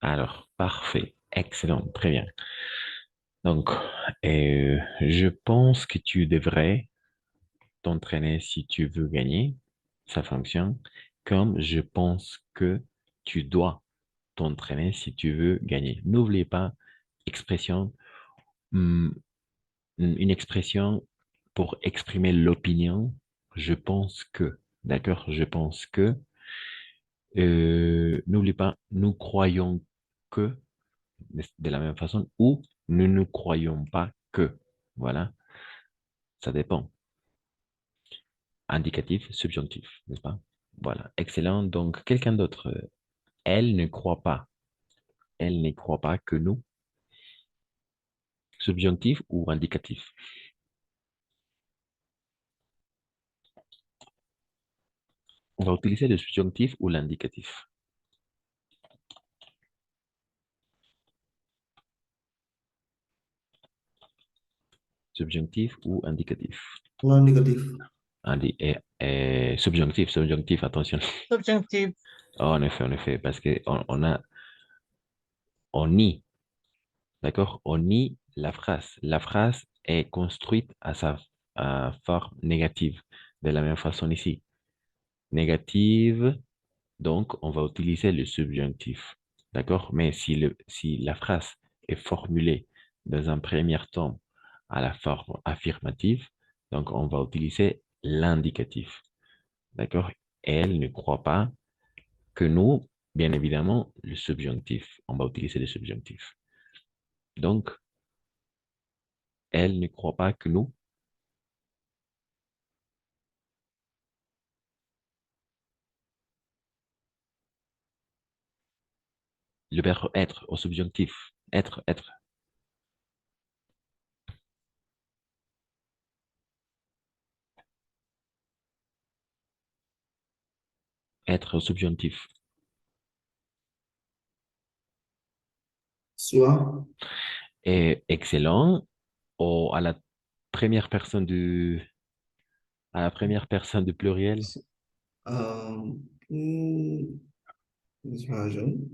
Alors, parfait. Excellent. Très bien. Donc, je pense que tu devrais t'entraîner si tu veux gagner. Ça fonctionne. Comme je pense que tu dois t'entraîner si tu veux gagner. N'oubliez pas, expression, hum, une expression pour exprimer l'opinion. Je pense que. D'accord? Je pense que. N'oublie pas, nous croyons que de la même façon ou nous ne croyons pas que. Voilà, ça dépend. Indicatif, subjonctif, n'est-ce pas? Voilà, excellent. Donc, quelqu'un d'autre, elle ne croit pas. Elle ne croit pas que nous. Subjonctif ou indicatif? On va utiliser le subjonctif ou l'indicatif. Subjonctif ou indicatif? L'indicatif. Subjonctif, subjonctif, attention. Subjunctive. Oh, en effet, parce que on nie, d'accord? On nie la phrase. La phrase est construite à sa forme négative. De la même façon ici. Négative, donc on va utiliser le subjonctif. D'accord? Mais si la phrase est formulée dans un premier temps à la forme affirmative, donc on va utiliser l'indicatif. D'accord? Elle ne croit pas que nous, bien évidemment, le subjonctif. On va utiliser le subjonctif. Donc, elle ne croit pas que nous. Le verbe être au subjonctif. Être, être, être au subjonctif. Soit, Et excellent à la première personne à la première personne du pluriel. euh, hmm, soit jeune.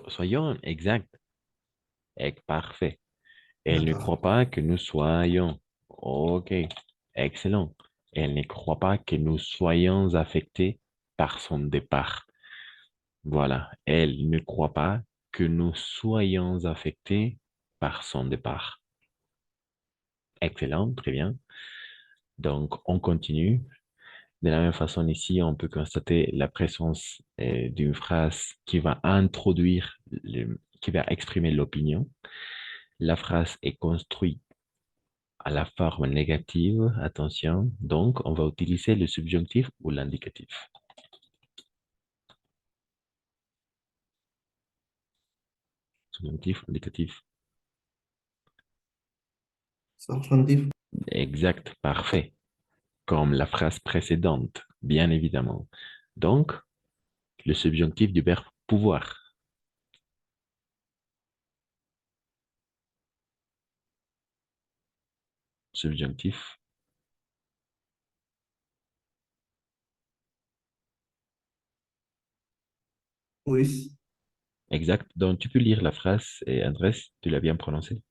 Soyons exact. Parfait. Elle ne D'accord. croit pas que nous soyons. OK. Excellent. Elle ne croit pas que nous soyons affectés par son départ. Voilà. Elle ne croit pas que nous soyons affectés par son départ. Excellent. Très bien. Donc, on continue. De la même façon, ici, on peut constater la présence d'une phrase qui va introduire, qui va exprimer l'opinion. La phrase est construite à la forme négative, attention. Donc, on va utiliser le subjonctif ou l'indicatif. Subjonctif, indicatif. Substantif. Exact, parfait. Comme la phrase précédente, bien évidemment. Donc, le subjonctif du verbe pouvoir. Subjonctif. Oui. Exact. Donc, tu peux lire la phrase et Andrés, tu l'as bien prononcée.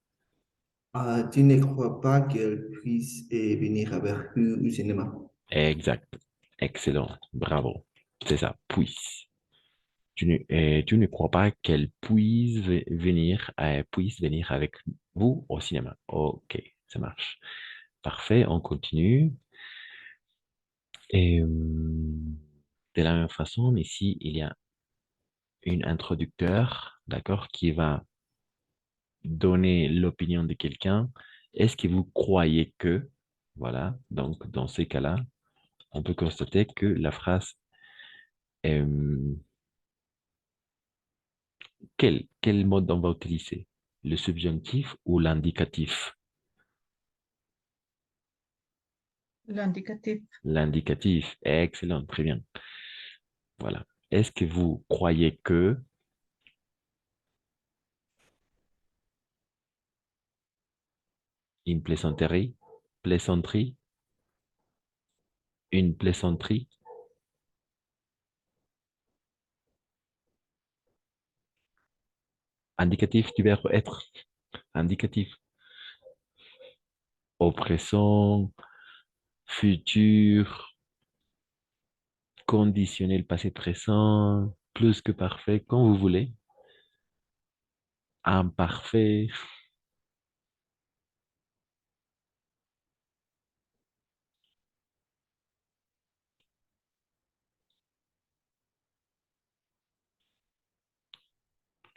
Tu ne crois pas qu'elle puisse venir avec vous au cinéma? Exact. Excellent. Bravo. C'est ça. Puisse. Tu ne crois pas qu'elle puisse venir avec vous au cinéma. OK, ça marche. Parfait, on continue. Et de la même façon, ici, il y a une introducteur, d'accord, qui va donner l'opinion de quelqu'un. Est-ce que vous croyez que, voilà, donc dans ces cas-là, on peut constater que la phrase euh, quel mode on va utiliser? Le subjonctif ou l'indicatif? L'indicatif. L'indicatif. Excellent, très bien. Voilà. Est-ce que vous croyez que une plaisanterie, plaisanterie, une plaisanterie, Indicatif du verbe être. Indicatif. Au présent, futur, conditionnel, passé présent, plus que parfait, quand vous voulez. Imparfait,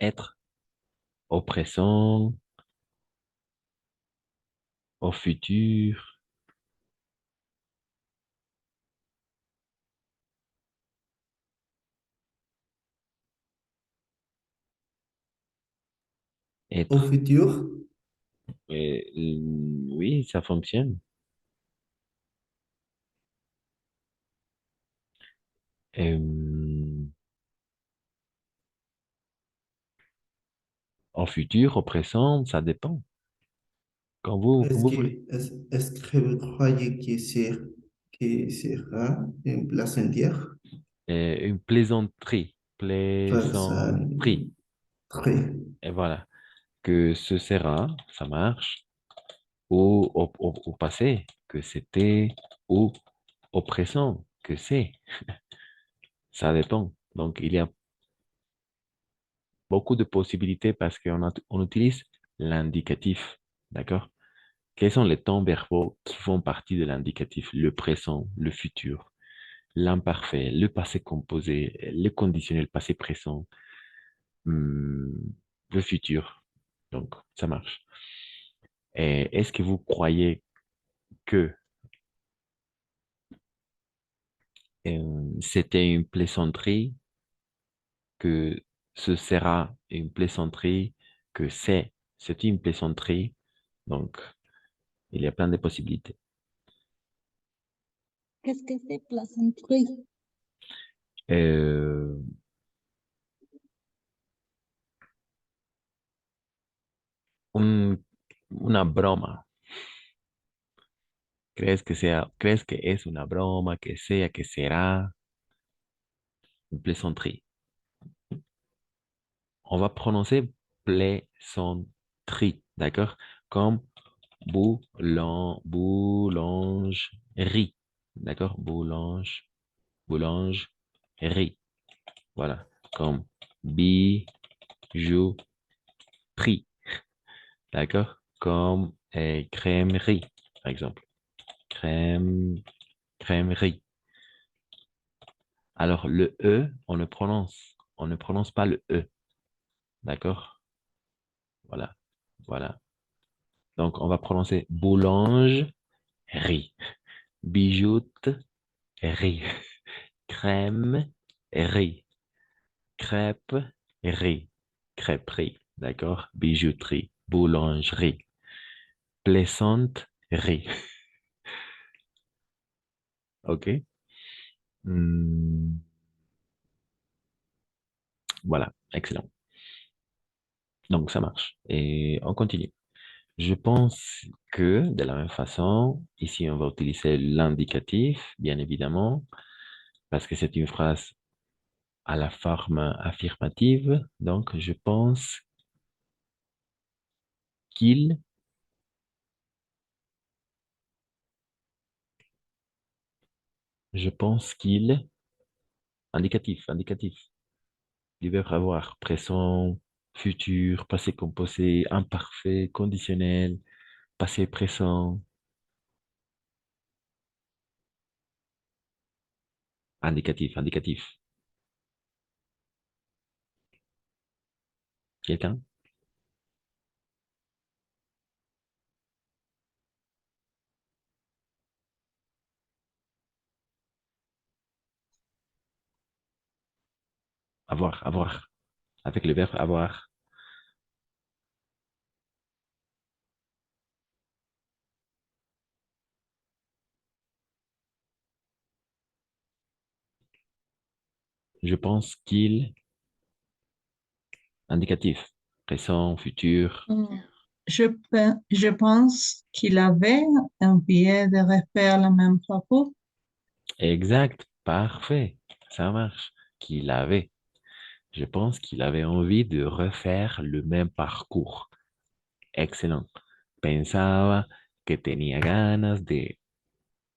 être. Au présent, au futur, Au être. futur, Oui, ça fonctionne. Euh, Au futur, au présent, ça dépend. Quand vous voulez. est-ce que vous croyez que sera une place entière? Une plaisanterie. Ça, Plaisanterie. très. Et voilà. Que ce sera, ça marche. Au passé, que c'était. Ou au présent, que c'est. Ça dépend. Donc, il y a beaucoup de possibilités parce on utilise l'indicatif. D'accord? Quels sont les temps verbaux qui font partie de l'indicatif? Le présent, le futur, l'imparfait, le passé composé, le conditionnel passé présent, hum, le futur. Donc, ça marche. Et est-ce que vous croyez que c'était une plaisanterie, que ce sera une plaisanterie, que c'est une plaisanterie? Donc, il y a plein de possibilités. Qu'est-ce que c'est plaisanterie? Euh, un- una broma. ¿Crees que es una broma, que sea, que será une plaisanterie? On va prononcer plaisanterie, d'accord? Comme boulangerie, d'accord? Boulangerie, voilà. Comme bijouterie, d'accord? Comme crèmerie, par exemple. Crème, crèmerie. Alors, le E, on ne prononce pas le E, d'accord? Voilà, voilà. Donc, on va prononcer boulangerie, bijouterie, crèmerie, crêperie, crêperie, d'accord? Bijouterie, boulangerie, plaisanterie, ok? Hmm, voilà, excellent. Donc, ça marche. Et on continue. Je pense que de la même façon, ici, on va utiliser l'indicatif, bien évidemment, parce que c'est une phrase à la forme affirmative. Donc, qu'il, je pense qu'il, indicatif, du verbe avoir, présent, futur, passé composé, imparfait, conditionnel, passé présent, indicatif. Quelqu'un? Avoir, avec le verbe avoir. Je pense qu'il, indicatif, présent, futur. Je pense qu'il avait envie de refaire le même propos. Exact, parfait, ça marche. Qu'il avait. Je pense qu'il avait envie de refaire le même parcours. Excellent. Pensaba que tenía ganas de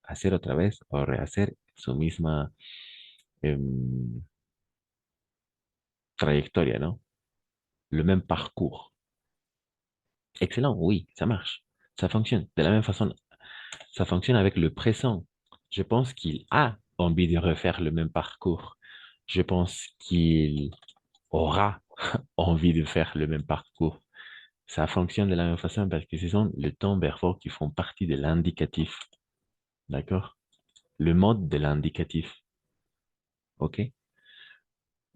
hacer otra vez o rehacer su misma trayectoria, ¿no? Le même parcours. Excellent, oui, ça marche. Ça fonctionne. De la même façon, ça fonctionne avec le présent. Je pense qu'il a envie de refaire le même parcours. Je pense qu'il aura envie de faire le même parcours. Ça fonctionne de la même façon parce que ce sont les temps verbaux qui font partie de l'indicatif. D'accord? Le mode de l'indicatif. OK?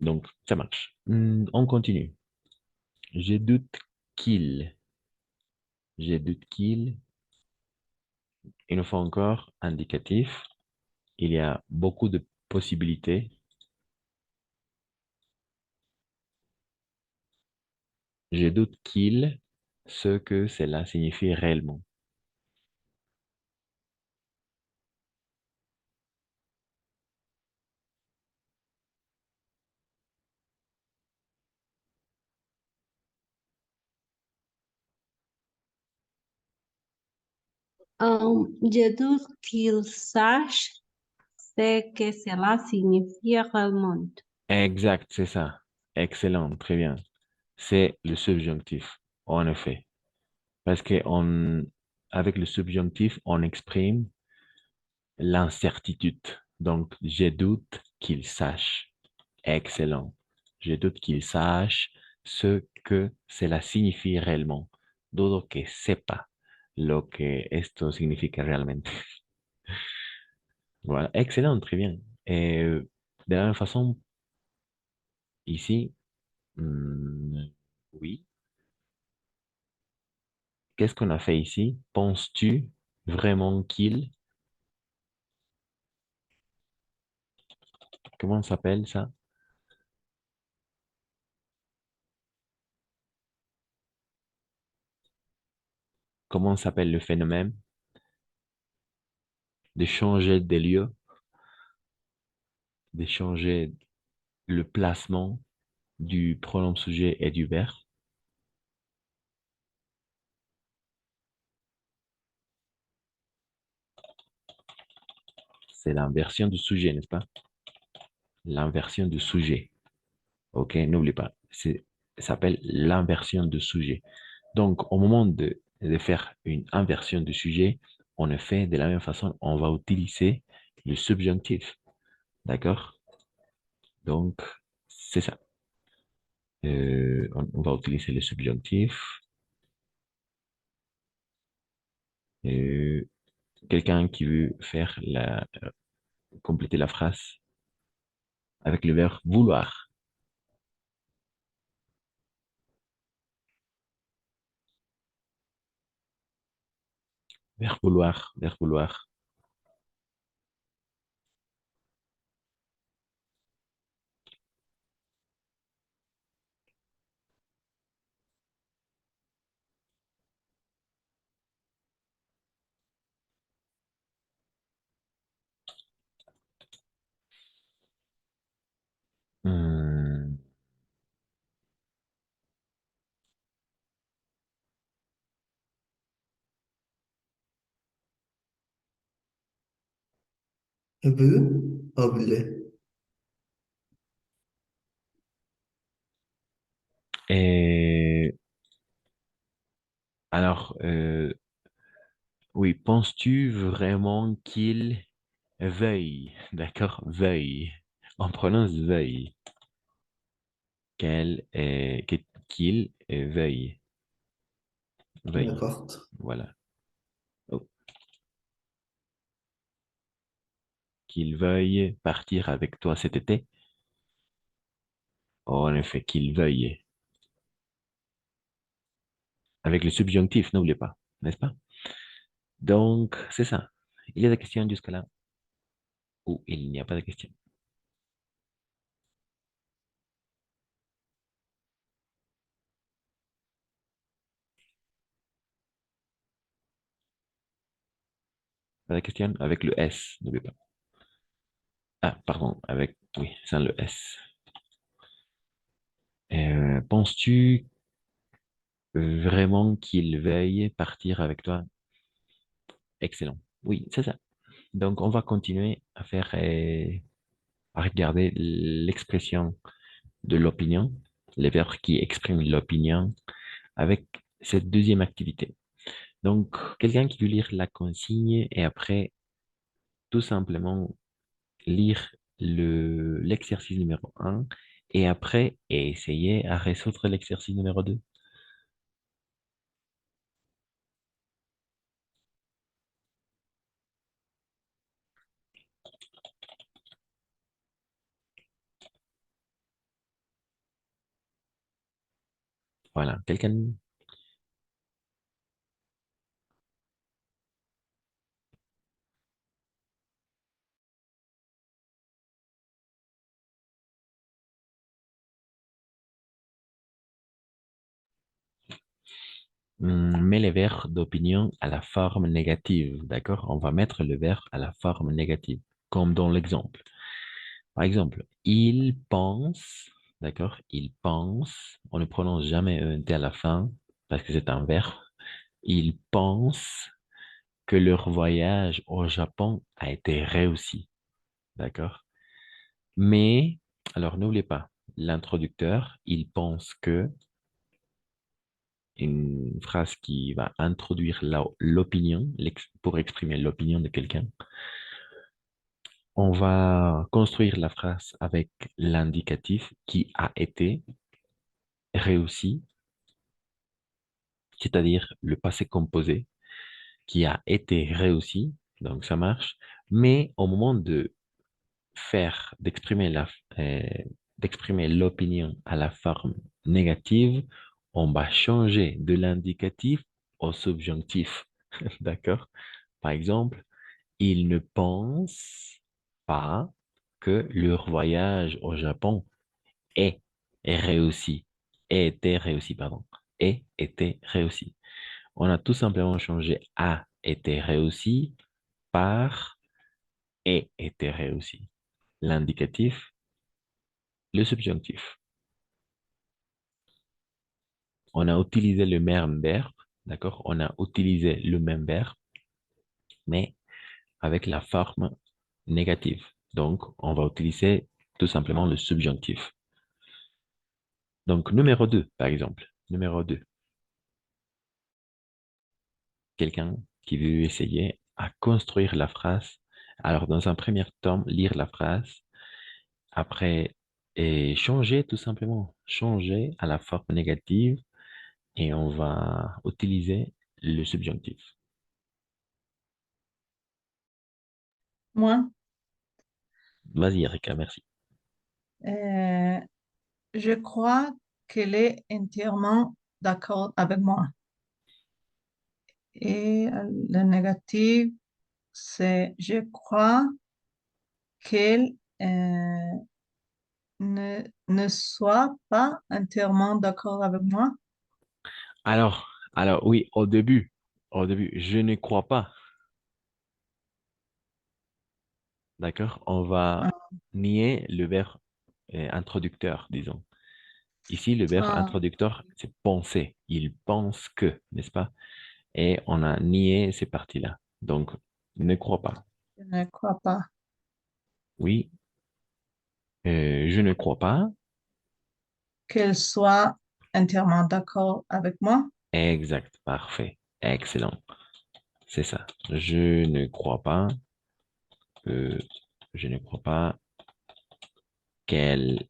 Donc, ça marche. On continue. Je doute qu'il. Je doute qu'il. Une fois encore, indicatif. Il y a beaucoup de possibilités. Je doute qu'il, ce que cela signifie réellement. Je doute qu'il sache ce que cela signifie réellement. Exact, c'est ça. Excellent, très bien. C'est le subjonctif, en effet. Parce que avec le subjonctif, on exprime l'incertitude. Donc, je doute qu'il sache. Excellent. Je doute qu'il sache ce que cela signifie réellement. Dudo que sepa lo que esto significa realmente. Voilà. Excellent, très bien. Et de la même façon, ici, hmm, oui. Qu'est-ce qu'on a fait ici? Penses-tu vraiment qu'il... Comment ça s'appelle ça? Comment s'appelle le phénomène de changer de lieu, de changer le placement du pronom sujet et du verbe? C'est l'inversion du sujet, n'est-ce pas? L'inversion du sujet. OK, n'oublie pas. Ça s'appelle l'inversion du sujet. Donc, au moment de faire une inversion du sujet, on le fait de la même façon, on va utiliser le subjonctif. D'accord? Donc, c'est ça. On va utiliser le subjonctif. Euh, Quelqu'un qui veut faire compléter la phrase avec le verbe vouloir. Verbe vouloir, verbe vouloir. Hmm, Veut, Et alors, oui, penses-tu vraiment qu'il veuille, d'accord, veuille. On prononce veuille. Qu'il veuille. Veuille. d'accord. Voilà. Oh, qu'il veuille partir avec toi cet été. Oh, en effet, qu'il veuille. Avec le subjonctif, n'oubliez pas, n'est-ce pas? Donc, c'est ça. Il y a des questions jusque là ou il n'y a pas de questions? Pas de questions avec le S, n'oubliez pas. Ah, pardon, avec, oui, sans le S. penses-tu vraiment qu'il veuille partir avec toi? Excellent. Oui, c'est ça. Donc, on va continuer à faire, à regarder l'expression de l'opinion, les verbes qui expriment l'opinion avec cette deuxième activité. Donc, quelqu'un qui veut lire la consigne et après, tout simplement, lire l'exercice numéro un et après, essayer à résoudre l'exercice numéro 2. Voilà, quelqu'un. Met les verbes d'opinion à la forme négative, d'accord? On va mettre le verbe à la forme négative, comme dans l'exemple. Par exemple, il pense, d'accord? Il pense, on ne prononce jamais ENT à la fin parce que c'est un verbe. Il pense que leur voyage au Japon a été réussi, d'accord? Mais, alors n'oubliez pas, l'introducteur, il pense que, une phrase qui va introduire l'opinion, pour exprimer l'opinion de quelqu'un. On va construire la phrase avec l'indicatif qui a été réussi, c'est-à-dire le passé composé qui a été réussi, donc ça marche, mais au moment de faire, euh, d'exprimer l'opinion à la forme négative, on va changer de l'indicatif au subjonctif. D'accord? Par exemple, ils ne pensent pas que leur voyage au Japon est réussi, ait été réussi, pardon, ait été réussi. On a tout simplement changé a été réussi par ait été réussi. L'indicatif, le subjonctif. On a utilisé le même verbe, d'accord? On a utilisé le même verbe, mais avec la forme négative. Donc, on va utiliser tout simplement le subjonctif. Donc, numéro 2, par exemple. Numéro 2. Quelqu'un qui veut essayer à construire la phrase. Alors, dans un premier temps, lire la phrase. Après, et changer tout simplement. Changer à la forme négative et on va utiliser le subjonctif. Moi, Vas-y, Erika, merci. euh, je crois qu'elle est entièrement d'accord avec moi. Et le négatif, c'est je crois qu'elle ne soit pas entièrement d'accord avec moi. Alors oui, au début, je ne crois pas. D'accord? On va Ah, nier le verbe introducteur, disons. Ici, le verbe ah, introducteur, c'est penser. Il pense que, n'est-ce pas? Et on a nié ces parties-là. Donc, ne crois pas. je ne crois pas Oui, je ne crois pas. qu'elle soit entièrement d'accord avec moi. Exact, parfait, excellent. C'est ça. Je ne crois pas. euh, je ne crois pas qu'elle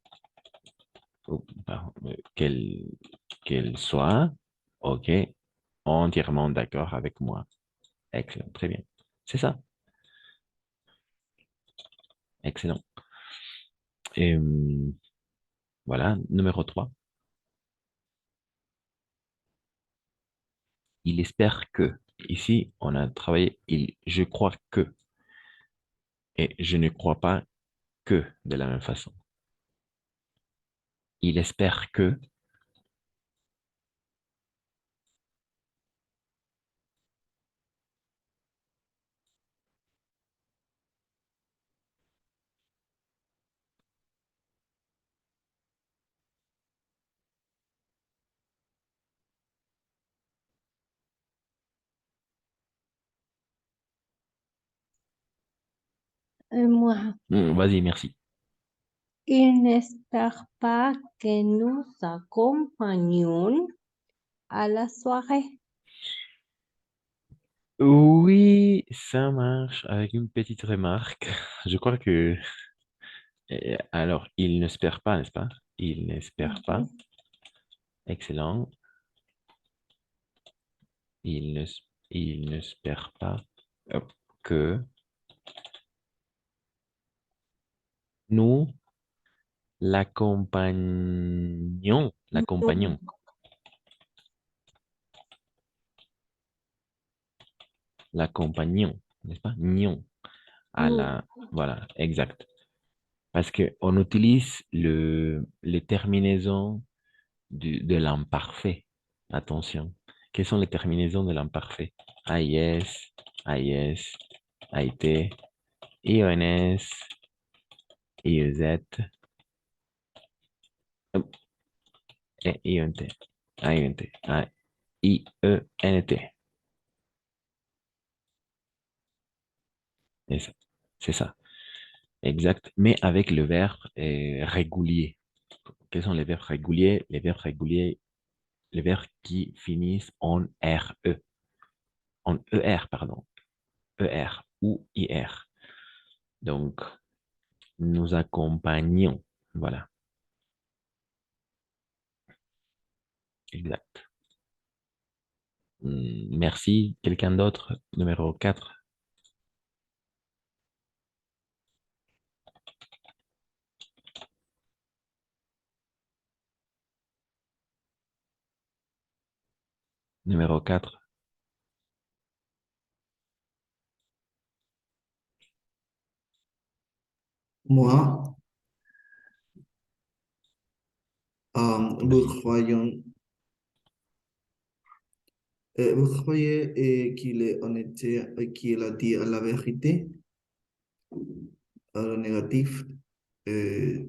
pardon, qu'elle soit, OK, entièrement d'accord avec moi. Excellent, très bien. C'est ça. Excellent. Et voilà, numéro 3. Il espère que. Ici, on a travaillé je crois que. Et je ne crois pas que de la même façon. Il espère que. Moi, Vas-y, merci. il n'espère pas que nous accompagnions à la soirée. Oui, ça marche avec une petite remarque. Je crois que... alors, il n'espère pas, n'est-ce pas? Il n'espère pas. Mhm. Excellent. Il ne, il n'espère pas que nous l'accompagnons, Nous, l'accompagnons, n'est-ce pas? Nions à nous, la, voilà, exact. Parce que on utilise les terminaisons de l'imparfait. Attention. Quelles sont les terminaisons de l'imparfait? AIS, AIS, AIT, IONS, IEZ, et IENT, IENT, IENT. Et ça, c'est ça. Exact. Mais avec le verbe régulier. Quels sont les verbes réguliers? Les verbes réguliers, les verbes qui finissent en RE, en ER, pardon. ER ou IR. Donc, nous accompagnons. Voilà, exact. Merci. Quelqu'un d'autre? Numéro 4. Numéro 4. Moi, vous Vas-y. croyons, vous croyez qu'il est honnête, qu'il a dit la vérité, le négatif. euh,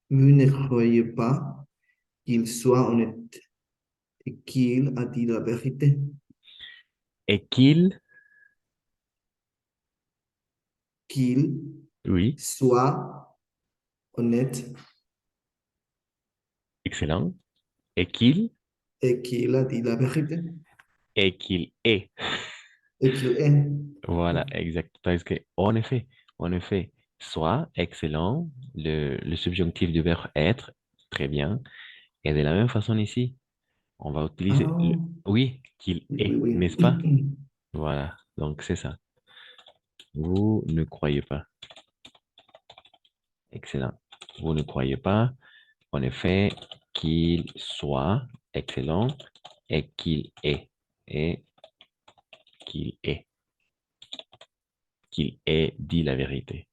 vous ne croyez pas qu'il soit honnête et qu'il a dit la vérité, Et qu'il, qu'il oui, soit honnête excellent. Et qu'il, et qu'il a dit la vérité et qu'il est. et qu'il est. Voilà, exact. Parce que, en effet, soit, excellent, le subjonctif du verbe être, très bien. Et de la même façon ici, on va utiliser Ah, oui, qu'il oui, est, oui, n'est-ce pas? oui. Voilà, donc c'est ça. Vous ne croyez pas. Excellent. Vous ne croyez pas, en effet, qu'il soit excellent et qu'il est. Et qu'il est. Qu'il ait dit la vérité.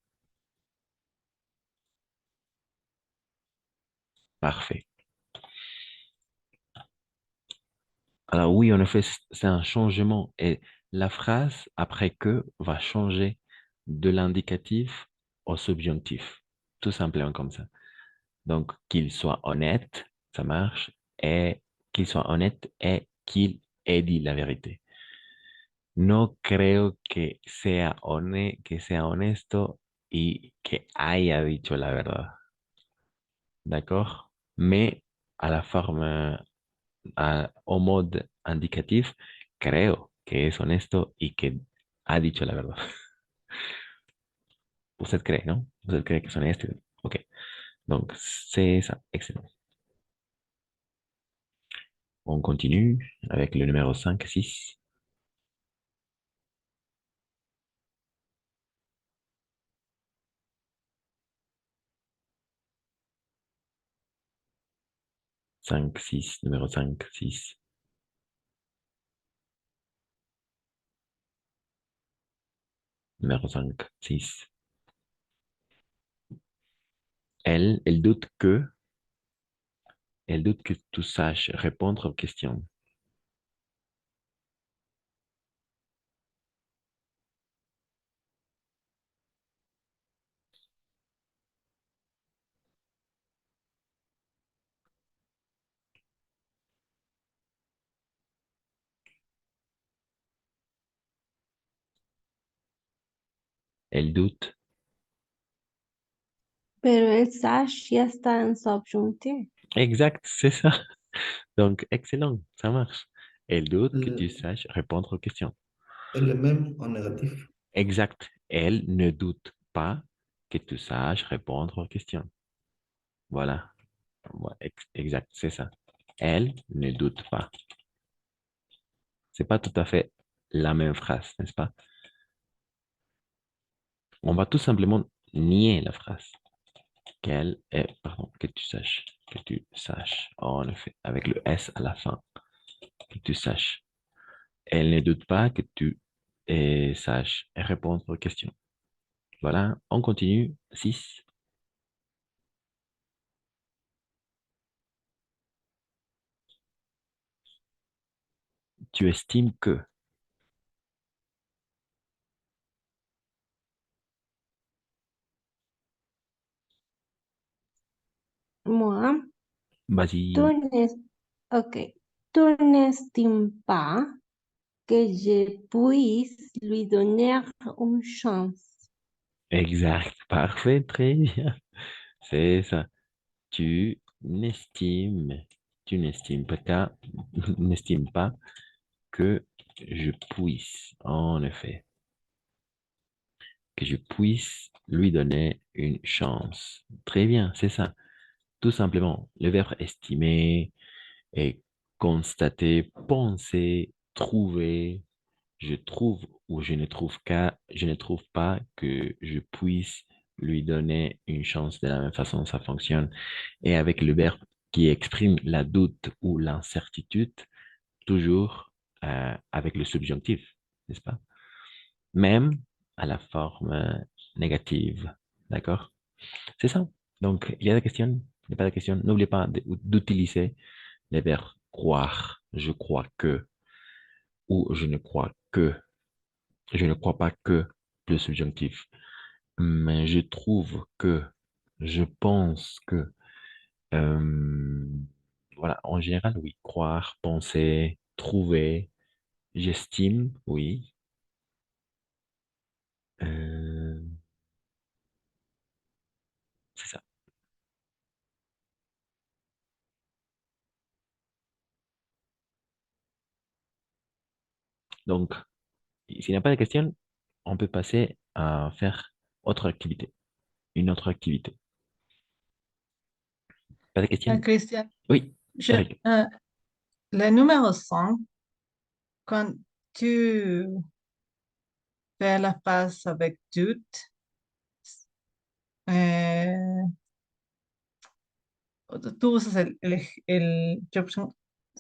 Parfait. Alors oui, en effet, c'est un changement. Et la phrase après que va changer de l'indicatif au subjonctif. Tout simplement comme ça. Donc, qu'il soit honnête, ça marche. Et qu'il soit honnête et qu'il ait dit la vérité. No creo que sea honesto y que haya dicho la verdad. ¿D'accord? Mais à la forme, au mode indicatif, creo que es honesto y que ha dicho la verdad. Usted cree, ¿no? Usted cree que es honesto. Ok. Donc, c'est ça. Excellent. On continue avec le numéro 5, 6. 5, 6, numéro 5, 6. Numéro 5, 6. Elle elle doute que tu saches répondre aux questions. Elle doute. Pero el sache ya está en subjuntivo. Exact, c'est ça. Donc, excellent, ça marche. Elle doute que tu Le- saches répondre aux questions. Et le même en négatif. Exact. Elle ne doute pas que tu saches répondre aux questions. Voilà. Ouais, exact, c'est ça. Elle ne doute pas. C'est pas tout à fait la même phrase, n'est-ce pas? On va tout simplement nier la phrase. Pardon, que tu saches. En effet, avec le S à la fin, que tu saches. Elle ne doute pas que tu saches répondre aux questions. Voilà, on continue. 6. Tu estimes que. Moi, tu Vas-y. n'es- ok. Tu n'estimes pas que je puisse lui donner une chance. Exact. Parfait, très bien. C'est ça. Tu tu n'estimes pas, n'estimes pas que je puisse, en effet, que je puisse lui donner une chance. Très bien, c'est ça. Tout simplement, le verbe estimer est constater, penser, trouver. Je trouve ou je ne trouve pas que je puisse lui donner une chance de la même façon, ça fonctionne. Et avec le verbe qui exprime la doute ou l'incertitude, toujours avec le subjonctif, n'est-ce pas? Même à la forme négative. D'accord? C'est ça. Donc, il y a des questions? Il n'y a pas de questions? N'oubliez pas d'utiliser les verbes croire, je crois que, ou je ne crois que, je ne crois pas que, le subjonctif. Mais je trouve que, je pense que, euh, voilà, en général, oui, croire, penser, trouver, j'estime, oui. Euh, c'est ça. Donc, s'il n'y a pas de questions, on peut passer à faire autre activité, une autre activité. Pas de questions? Christian, Oui, je, Eric. euh, le numéro 5, quand tu fais la phrase avec doute, euh, tú usas el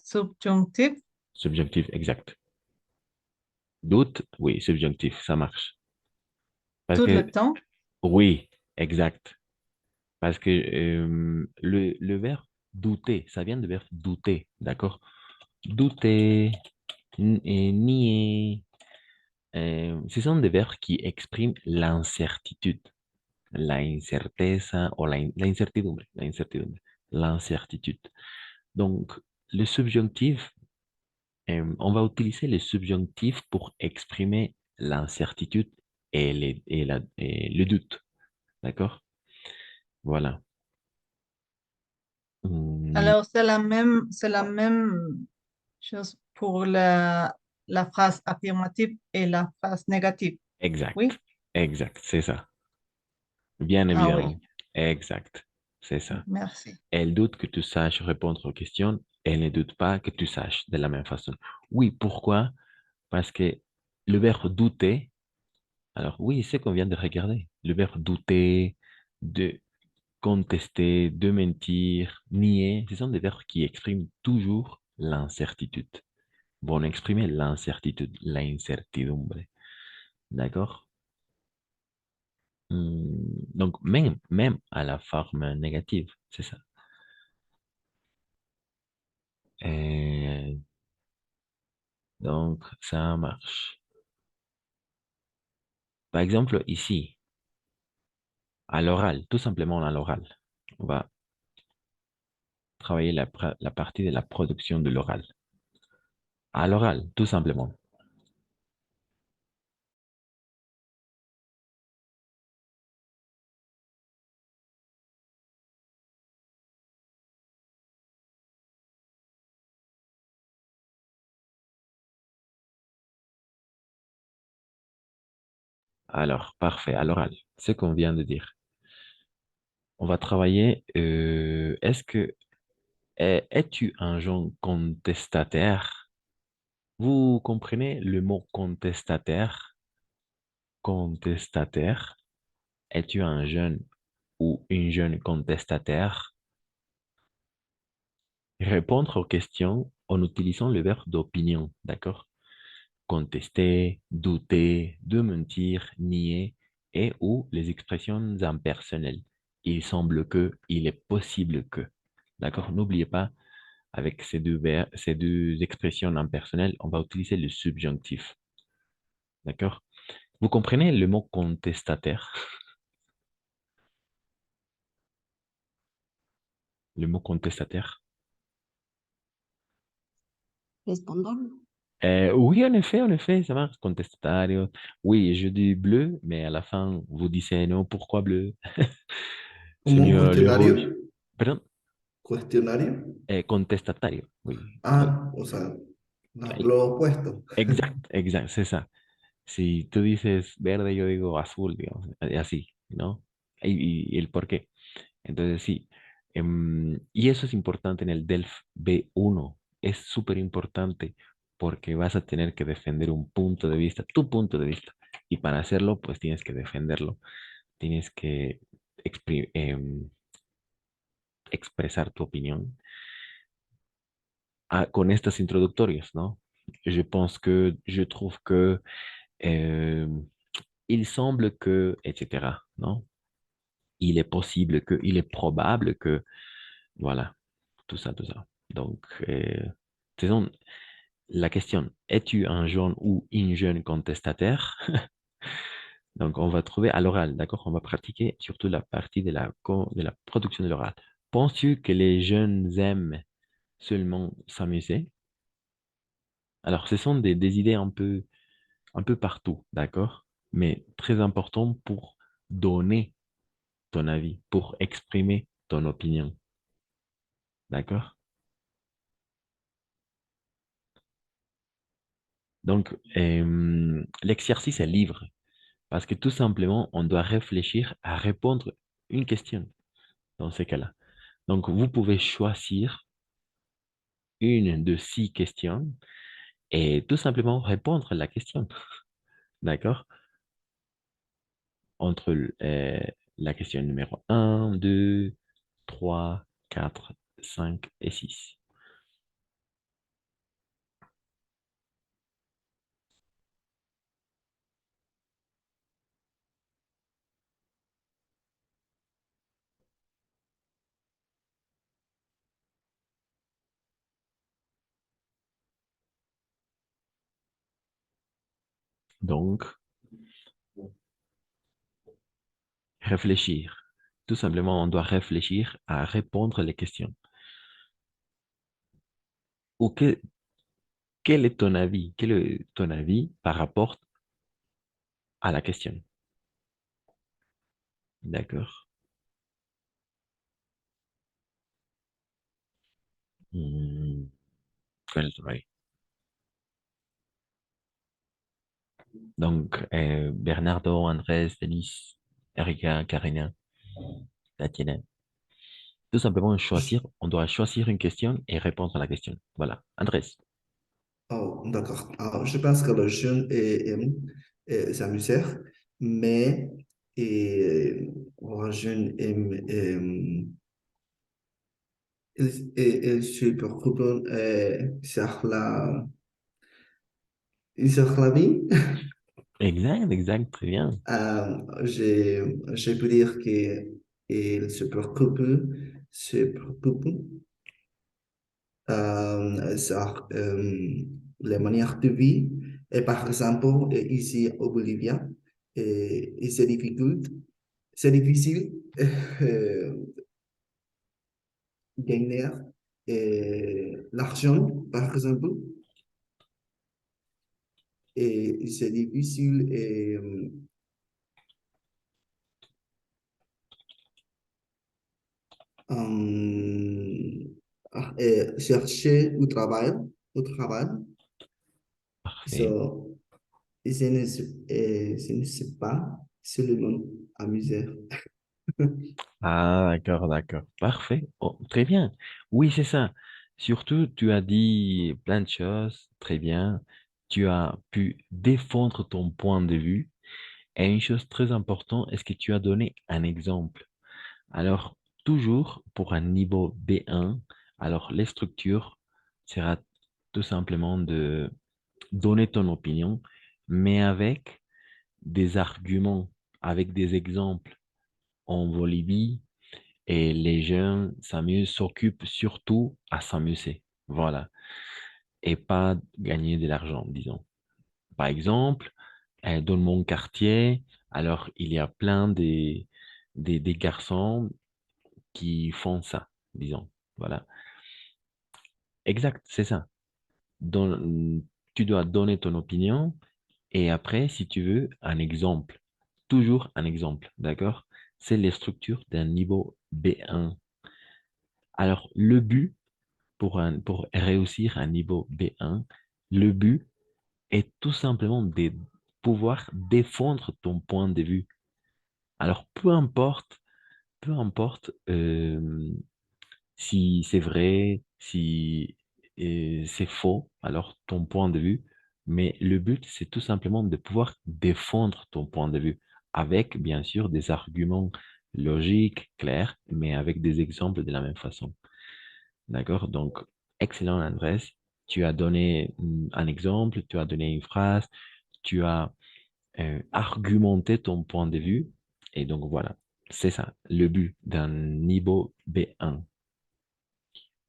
subjuntif Subjonctif, exact. Doute, oui, subjonctif, ça marche. Parce tout que, le temps. oui, exact. Parce que le verbe douter, ça vient du verbe douter, d'accord? Douter, nier, ce sont des verbes qui expriment l'incertitude, la incerteza o la incertidumbre, l'incertitude. Donc, le subjonctif, on va utiliser le subjonctif pour exprimer l'incertitude et le doute, d'accord? Voilà. Hmm, Alors, c'est la même chose pour la phrase affirmative et la phrase négative. Oui? exact, exact, c'est ça. Bien Ah oui, évidemment, exact, c'est ça. merci. Elle doute que tu saches répondre aux questions. Elle ne doute pas que tu saches de la même façon. Oui, pourquoi? Parce que le verbe douter, alors oui, c'est qu'on vient de regarder. Le verbe douter, de contester, de mentir, nier, ce sont des verbes qui expriment toujours l'incertitude. Vont exprimer l'incertitude, l'incertidumbre. D'accord? Donc, même à la forme négative, c'est ça. Euh, donc, ça marche. Par exemple, ici, à l'oral, tout simplement à l'oral, on va travailler la partie de la production de l'oral. À l'oral, tout simplement. Alors, parfait. À l'oral, ce qu'on vient de dire. On va travailler. Es-tu un jeune contestataire? Vous comprenez le mot contestataire? Contestataire. Es-tu un jeune ou une jeune contestataire? Répondre aux questions en utilisant le verbe d'opinion, d'accord? Contester, douter, démentir, nier et ou les expressions impersonnelles. Il semble que, il est possible que. D'accord? N'oubliez pas, avec ces deux expressions impersonnelles, on va utiliser le subjonctif. D'accord? Vous comprenez le mot contestataire? Le mot contestataire? Respondons. Oui, en effet, ça marche. Contestatario. Oui, je dis bleu, mais à la fin, vous dites non, pourquoi bleu? C'est Como mieux le rouge. cuestionario, Pardon? cuestionario. Contestatario, oui. Oui. Ah, o sea, lo opuesto. Exacto, exacto, c'est ça. Si tú dices verde, yo digo azul, digamos, así, ¿no? Y el por qué. Entonces, sí. Y eso es importante en el DELF B1. Es súper importante porque vas a tener que defender un punto de vista, tu punto de vista. Y para hacerlo, pues tienes que defenderlo. Tienes que expresar tu opinión con estas introductorias, ¿no? Je trouve que, euh, il semble que, etc., ¿no? Il est possible que, il est probable que, voilà, tout ça, tout ça. Donc, faisons la question, es-tu un jeune ou une jeune contestataire? Donc, on va trouver à l'oral, d'accord? On va pratiquer surtout la partie de la production de l'oral. Penses-tu que les jeunes aiment seulement s'amuser? Alors, ce sont des idées un peu partout, d'accord? Mais très important pour donner ton avis, pour exprimer ton opinion, d'accord? Donc, l'exercice est libre parce que tout simplement, on doit réfléchir à répondre une question dans ces cas-là. Donc, vous pouvez choisir une de 6 questions et tout simplement répondre à la question, d'accord? Entre la question numéro 1, 2, 3, 4, 5 et 6. Donc, réfléchir. Tout simplement, on doit réfléchir à répondre les questions. Ou quel est ton avis? Quel est ton avis par rapport à la question? D'accord. Hmm, quel est ton avis? Donc, Bernardo, Andrés, Denis, Erika, Karina, Tatiana. Tout simplement choisir, on doit choisir une question et répondre à la question. Voilà. Andrés. Oh, d'accord. Alors, je pense que le jeune aime s'amuser, mais le jeune il se préoccupe sur la vie. Exact, exact, très bien. Je peux dire qu'il se préoccupe sur les manières de vie. Et par exemple, ici au Bolivie, et c'est difficile euh, gagner l'argent, par exemple, et c'est difficile chercher au travail. Parfait. So, Je ne sais pas seulement amuser. Ah, d'accord, d'accord. Parfait. Oh, très bien. Oui, c'est ça. Surtout, tu as dit plein de choses. Très bien. Tu as pu défendre ton point de vue. Et une chose très importante, est-ce que tu as donné un exemple? Alors, toujours pour un niveau B1, alors les structures sera tout simplement de donner ton opinion, mais avec des arguments, avec des exemples. En Bolivie, et les jeunes s'amusent, s'occupent surtout à s'amuser. Voilà. Et pas gagner de l'argent, disons. Par exemple, dans mon quartier, alors il y a plein des garçons qui font ça, disons. Voilà. Exact, c'est ça. Tu dois donner ton opinion et après, si tu veux, un exemple. Toujours un exemple, d'accord? C'est les structures d'un niveau B1. Alors, le but pour réussir un niveau B1, le but est tout simplement de pouvoir défendre ton point de vue. Alors, peu importe si c'est vrai, si c'est faux, alors ton point de vue, mais le but, c'est tout simplement de pouvoir défendre ton point de vue avec, bien sûr, des arguments logiques, clairs, mais avec des exemples de la même façon. D'accord? Donc, excellent, Andrés. Tu as donné un exemple, tu as donné une phrase, tu as argumenté ton point de vue. Et donc, voilà, c'est ça, le but d'un niveau B1.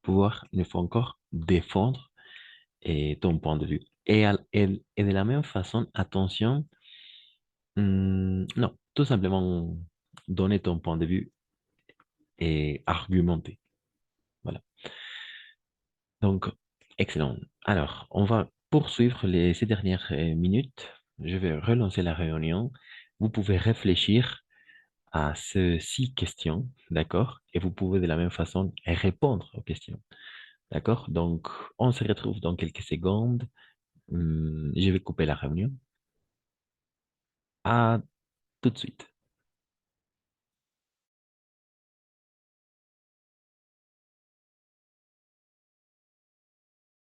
Pouvoir, il faut encore défendre ton point de vue. Et de la même façon, attention, non, tout simplement donner ton point de vue et argumenter. Voilà. Donc, excellent. Alors, on va poursuivre ces dernières minutes. Je vais relancer la réunion. Vous pouvez réfléchir à ces 6 questions, d'accord? Et vous pouvez de la même façon répondre aux questions, d'accord? Donc, on se retrouve dans quelques secondes. Je vais couper la réunion. À tout de suite.